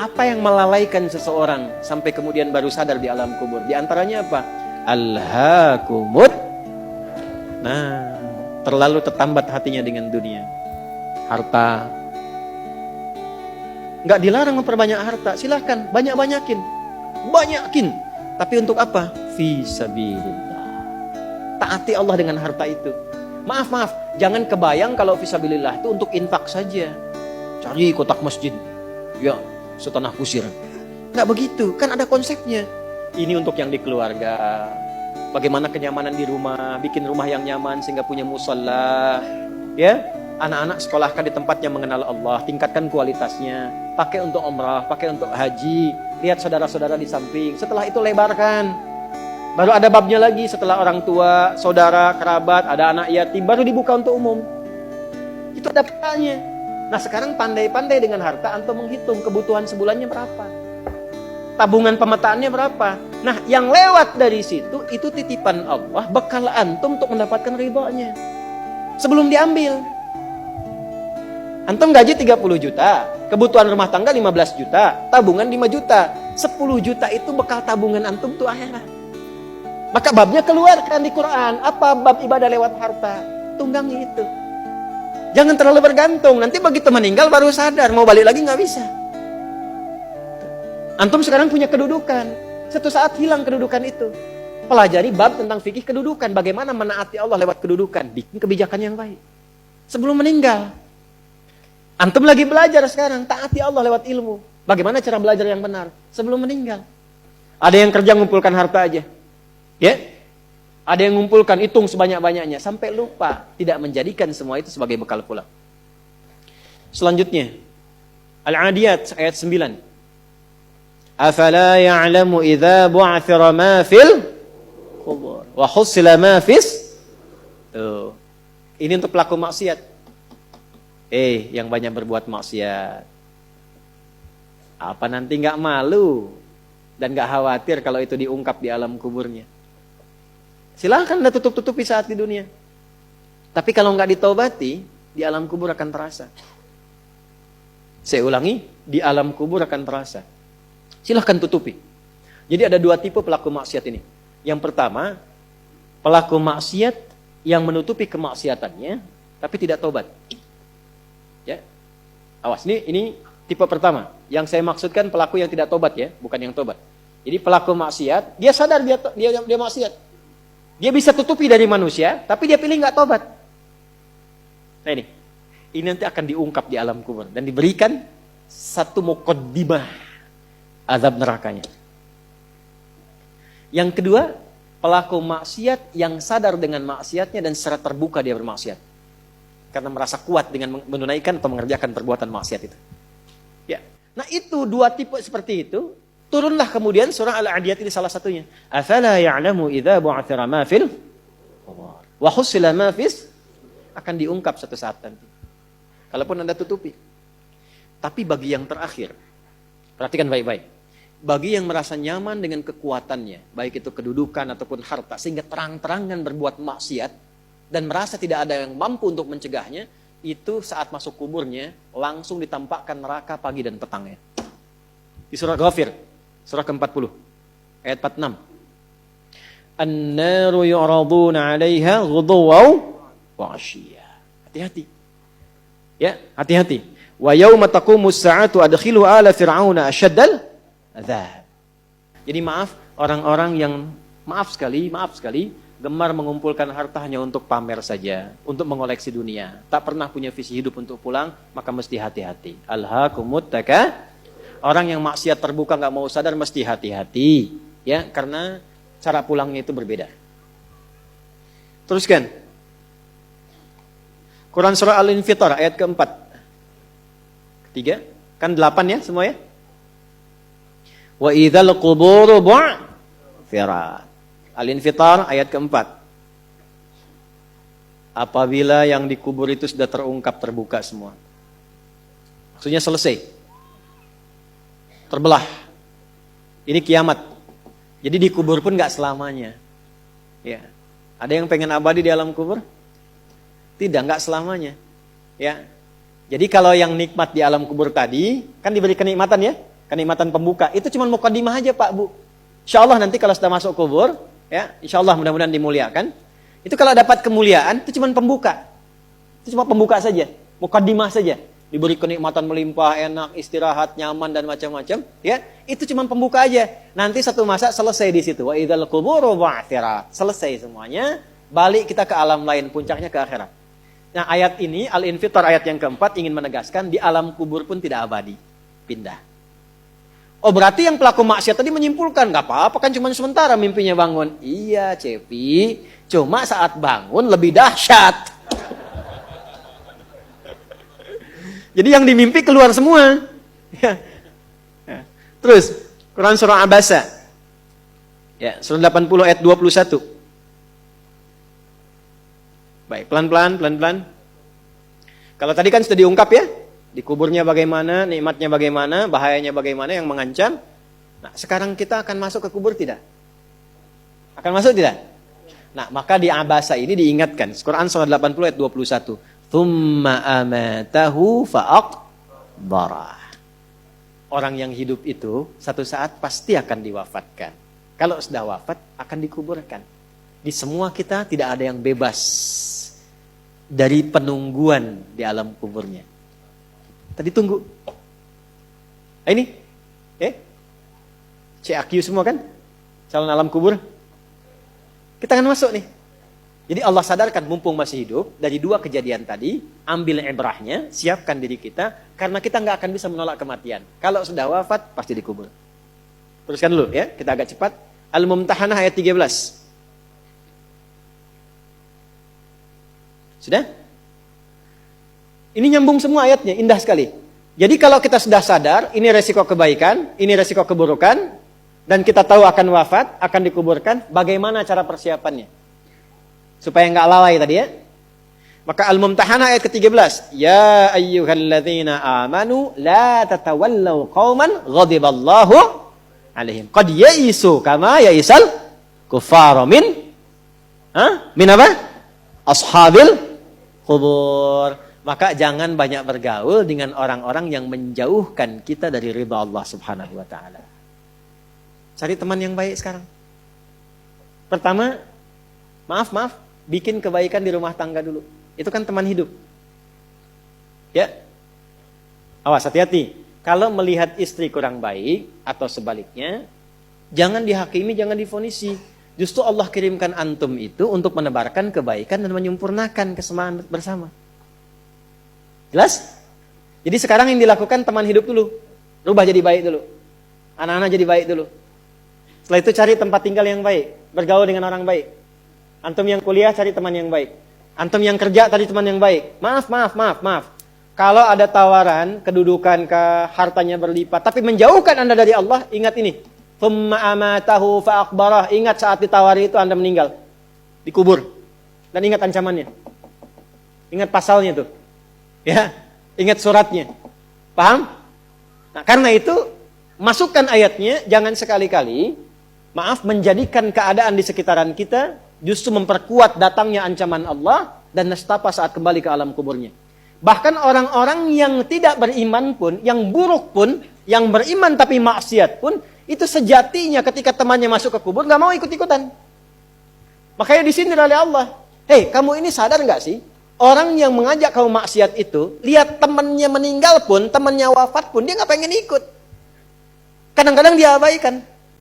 Apa yang melalaikan seseorang sampai kemudian baru sadar di alam kubur? Di antaranya apa? Alhaakumut. Nah, terlalu tertambat hatinya dengan dunia. Harta. Nggak dilarang memperbanyak harta, silahkan banyak-banyakin. Banyakin. Tapi untuk apa? Fi sabilillah. Taati Allah dengan harta itu. Maaf, jangan kebayang kalau fi sabilillah itu untuk infak saja. Cari kotak masjid. Ya, setanah kusir. Nggak begitu, kan ada konsepnya. Ini untuk yang di keluarga. Bagaimana kenyamanan di rumah, bikin rumah yang nyaman sehingga punya musalla. Ya, anak-anak sekolahkan di tempat yang mengenal Allah, tingkatkan kualitasnya. Pakai untuk umrah, pakai untuk haji. Lihat saudara-saudara di samping. Setelah itu lebarkan. Baru ada babnya lagi setelah orang tua, saudara, kerabat, ada anak yatim, baru dibuka untuk umum. Itu ada petanya. Nah sekarang pandai-pandai dengan harta, antum menghitung kebutuhan sebulannya berapa. Tabungan pemetaannya berapa. Nah yang lewat dari situ, itu titipan Allah, bekal antum untuk mendapatkan ridhonya. Sebelum diambil. Antum gaji 30 juta, kebutuhan rumah tangga 15 juta, tabungan 5 juta. 10 juta itu bekal tabungan antum tuh akhirat. Maka babnya keluarkan di Quran. Apa bab ibadah lewat harta? Tunggangi itu. Jangan terlalu bergantung. Nanti begitu meninggal baru sadar. Mau balik lagi nggak bisa. Antum sekarang punya kedudukan. Satu saat hilang kedudukan itu. Pelajari bab tentang fikih kedudukan. Bagaimana menaati Allah lewat kedudukan. Bikin kebijakan yang baik. Sebelum meninggal. Antum lagi belajar sekarang. Taati Allah lewat ilmu. Bagaimana cara belajar yang benar. Sebelum meninggal. Ada yang kerja ngumpulkan harta aja. Ya, ada yang ngumpulkan, hitung sebanyak-banyaknya sampai lupa, tidak menjadikan semua itu sebagai bekal pulang. Selanjutnya, Al-Adiyat ayat 9. Afala ya'lamu idza bu'athira ma fil qubur wa husila ma fis. Tuh. Ini untuk pelaku maksiat. Yang banyak berbuat maksiat. Apa nanti enggak malu dan enggak khawatir kalau itu diungkap di alam kuburnya? Silahkan Anda tutup-tutupi saat di dunia. Tapi kalau nggak ditobati, di alam kubur akan terasa. Saya ulangi, di alam kubur akan terasa. Silahkan tutupi. Jadi ada dua tipe pelaku maksiat ini. Yang pertama, pelaku maksiat yang menutupi kemaksiatannya, tapi tidak tobat. Ya, awas, ini tipe pertama. Yang saya maksudkan pelaku yang tidak tobat ya, bukan yang tobat. Jadi pelaku maksiat, dia sadar dia maksiat. Dia bisa tutupi dari manusia, tapi dia pilih nggak tobat. Nah ini nanti akan diungkap di alam kubur dan diberikan satu muqaddimah azab nerakanya. Yang kedua, pelaku maksiat yang sadar dengan maksiatnya dan secara terbuka dia bermaksiat karena merasa kuat dengan menunaikan atau mengerjakan perbuatan maksiat itu. Ya, nah itu dua tipe seperti itu. Turunlah kemudian surah Al-Adiyat ini salah satunya. Afala ya'lamu idza bu'athira ma fil qubur wa husila ma fis, akan diungkap suatu saat nanti. Kalaupun Anda tutupi. Tapi bagi yang terakhir, perhatikan baik-baik. Bagi yang merasa nyaman dengan kekuatannya, baik itu kedudukan ataupun harta, sehingga terang-terangan berbuat maksiat dan merasa tidak ada yang mampu untuk mencegahnya, itu saat masuk kuburnya langsung ditampakkan neraka pagi dan petangnya. Di surah Ghafir surah ke-40 ayat 46. An-naru yu'raduna 'alaiha ghuduwan wa 'ashiyya. Hati-hati. Ya, hati-hati. Wa yauma taqumus sa'atu adkhilu ala fir'auna asyaddal adzab. Jadi maaf, orang-orang yang maaf sekali gemar mengumpulkan hartanya untuk pamer saja, untuk mengoleksi dunia, tak pernah punya visi hidup untuk pulang, maka mesti hati-hati. Alhaakumut takatsur. Orang yang maksiat terbuka nggak mau sadar mesti hati-hati, ya, karena cara pulangnya itu berbeda. Teruskan. Quran surah Al-Infitar ayat ke-4. Ketiga, kan 8 ya semua ya. Wa idzal quburu bu'thirat. Al-Infitar ayat ke-4. Apabila yang dikubur itu sudah terungkap, terbuka semua. Maksudnya selesai. Terbelah. Ini kiamat. Jadi dikubur pun gak selamanya. Ya. Ada yang pengen abadi di alam kubur? Tidak, gak selamanya. Ya. Jadi kalau yang nikmat di alam kubur tadi, kan diberi kenikmatan ya. kenikmatan pembuka. Itu cuma mukadimah aja Pak Bu. Insya Allah nanti kalau sudah masuk kubur, ya, insya Allah mudah-mudahan dimuliakan. Itu kalau dapat kemuliaan, itu cuma pembuka. Itu cuma pembuka saja, mukadimah saja. Diberi kenikmatan melimpah, enak, istirahat, nyaman dan macam-macam, ya. Itu cuma pembuka aja. Nanti satu masa selesai di situ. Wa idzal quburu bu'thirat. Selesai semuanya, balik kita ke alam lain, puncaknya ke akhirat. Nah, ayat ini Al-Infitar ayat yang keempat ingin menegaskan di alam kubur pun tidak abadi, pindah. Oh, berarti yang pelaku maksiat tadi menyimpulkan, nggak apa-apa kan cuma sementara mimpinya bangun. Iya, Cepi, cuma saat bangun lebih dahsyat. Jadi yang dimimpi keluar semua. Ya. Ya. Terus, Quran surah Abasa. Ya, surah 80 ayat 21. Baik, pelan-pelan. Kalau tadi kan sudah diungkap ya. Di kuburnya bagaimana, nikmatnya bagaimana, bahayanya bagaimana yang mengancam. Nah, sekarang kita akan masuk ke kubur tidak? Akan masuk tidak? Nah, maka di Abasa ini diingatkan. Quran surah 80 ayat 21. Thumma amatahu fa'aqbarah. Orang yang hidup itu satu saat pasti akan diwafatkan. Kalau sudah wafat akan dikuburkan. Di semua kita tidak ada yang bebas dari penungguan di alam kuburnya. Tadi tunggu. Ini CAQ semua kan? Calon alam kubur. Kita akan masuk nih. Jadi Allah sadarkan mumpung masih hidup, dari dua kejadian tadi, ambil ibrahnya, siapkan diri kita, karena kita nggak akan bisa menolak kematian. Kalau sudah wafat, pasti dikubur. Teruskan dulu ya, kita agak cepat. Al-Mumtahanah ayat 13. Sudah? Ini nyambung semua ayatnya, indah sekali. Jadi kalau kita sudah sadar, ini resiko kebaikan, ini resiko keburukan, dan kita tahu akan wafat, akan dikuburkan, bagaimana cara persiapannya? Supaya enggak lalai tadi ya. Maka Al-Mumtahanah ayat ke-13. Ya ayyuhalladzina amanu la tatawallaw qauman ghadiballahu alaihim. Qad ya'isu kama ya'isal kuffara min apa? Ashabil qubur. Maka jangan banyak bergaul dengan orang-orang yang menjauhkan kita dari ridha Allah Subhanahu wa taala. Cari teman yang baik sekarang. Pertama, maaf, bikin kebaikan di rumah tangga dulu. Itu kan teman hidup. Ya. Awas, hati-hati. Kalau melihat istri kurang baik atau sebaliknya, jangan dihakimi, jangan difonisi. Justru Allah kirimkan antum itu untuk menebarkan kebaikan dan menyempurnakan kesemaan bersama. Jelas? Jadi sekarang yang dilakukan teman hidup dulu. Rubah jadi baik dulu. Anak-anak jadi baik dulu. Setelah itu cari tempat tinggal yang baik. Bergaul dengan orang baik. Antum yang kuliah cari teman yang baik. Antum yang kerja cari teman yang baik. Maaf. Kalau ada tawaran, kedudukan, hartanya berlipat, tapi menjauhkan Anda dari Allah, ingat ini. Thumma amatahu fa'aqbarah. Ingat saat ditawari itu Anda meninggal. Dikubur. Dan ingat ancamannya. Ingat pasalnya tuh. Ya, ingat suratnya. Paham? Nah, karena itu, masukkan ayatnya, jangan sekali-kali, menjadikan keadaan di sekitaran kita justru memperkuat datangnya ancaman Allah dan nestapa saat kembali ke alam kuburnya. Bahkan orang-orang yang tidak beriman pun, yang buruk pun, yang beriman tapi maksiat pun, itu sejatinya ketika temannya masuk ke kubur gak mau ikut-ikutan. Makanya disindir oleh Allah. Hei, kamu ini sadar gak sih? Orang yang mengajak kamu maksiat itu, lihat temannya meninggal pun, temannya wafat pun, dia gak pengen ikut. Kadang-kadang dia abaikan.